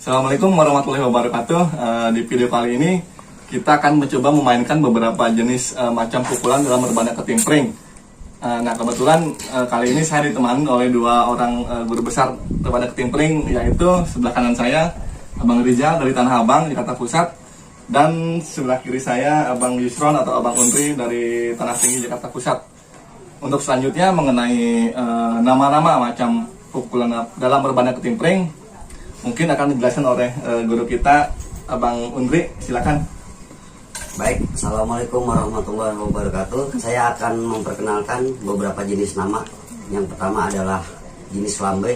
Assalamualaikum warahmatullahi wabarakatuh. Di video kali ini kita akan mencoba memainkan beberapa jenis macam pukulan dalam berbanyak ketimpring. Nah kebetulan kali ini saya ditemani oleh dua orang guru besar berbanyak ketimpring, yaitu sebelah kanan saya Abang Rizal dari Tanah Abang Jakarta Pusat, dan sebelah kiri saya Abang Yusron atau Abang Undri dari Tanah Tinggi Jakarta Pusat. Untuk selanjutnya mengenai nama-nama macam pukulan dalam berbanyak ketimpring, mungkin akan dijelaskan oleh guru kita, Abang Undri, silakan. Baik, Assalamualaikum warahmatullahi wabarakatuh. Saya akan memperkenalkan beberapa jenis nama. Yang pertama adalah jenis lambe,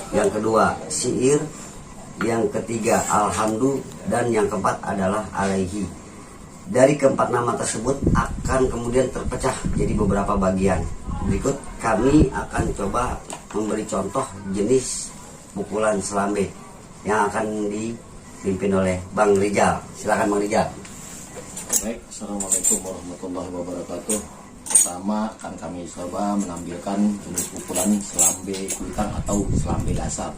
yang kedua siir, yang ketiga alhamdu, dan yang keempat adalah alaihi. Dari keempat nama tersebut akan kemudian terpecah jadi beberapa bagian. Berikut kami akan coba memberi contoh jenis pukulan selambe yang akan dipimpin oleh Bang Rizal. Silakan Bang Rizal. Baik, Assalamualaikum warahmatullahi wabarakatuh. Pertama akan kami coba menampilkan jenis pukulan selambe kuitang atau selambe dasar.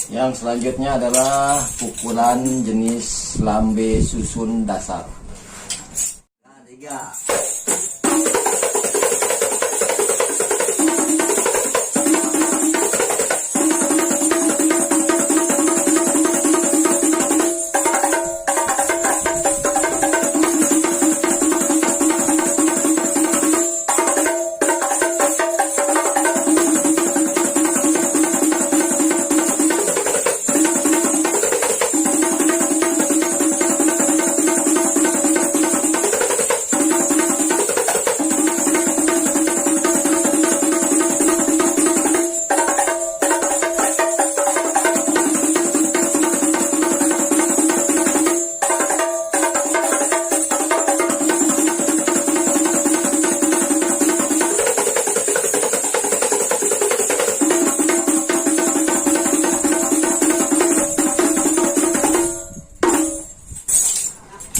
Yang selanjutnya adalah pukulan jenis lambe susun dasar. Tiga.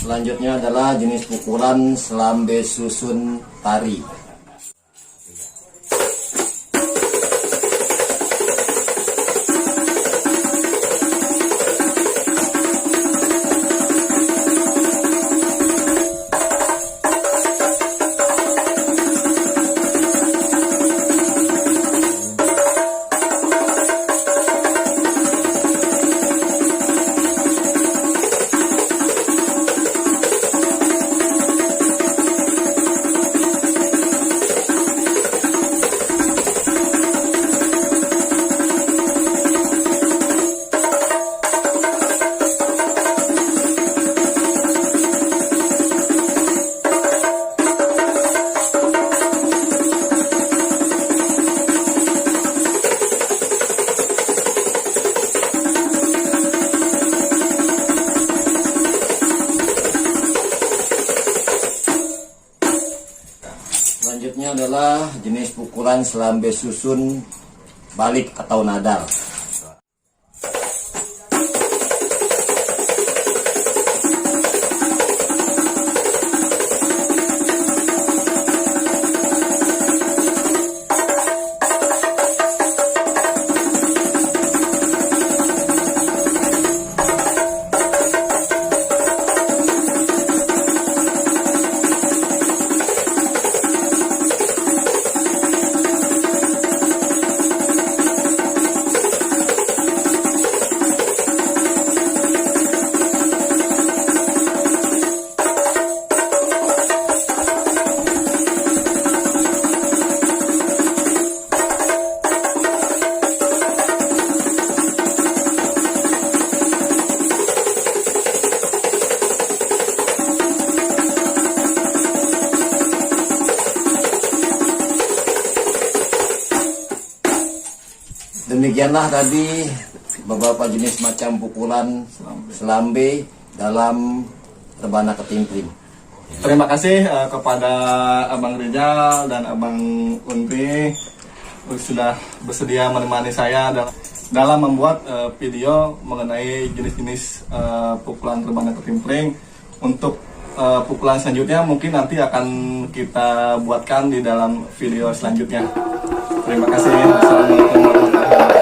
Selanjutnya adalah jenis pukulan selambe susun tari. Selanjutnya adalah jenis pukulan selambe susun balik atau nadar. Demikianlah tadi beberapa jenis macam pukulan selambe dalam rebana ketimpling. Terima kasih kepada Abang Rizal dan Abang Unti sudah bersedia menemani saya dalam membuat video mengenai jenis-jenis pukulan rebana ketimpling. Untuk pukulan selanjutnya mungkin nanti akan kita buatkan di dalam video selanjutnya. Terima kasih. Assalamualaikum warahmatullahi wabarakatuh.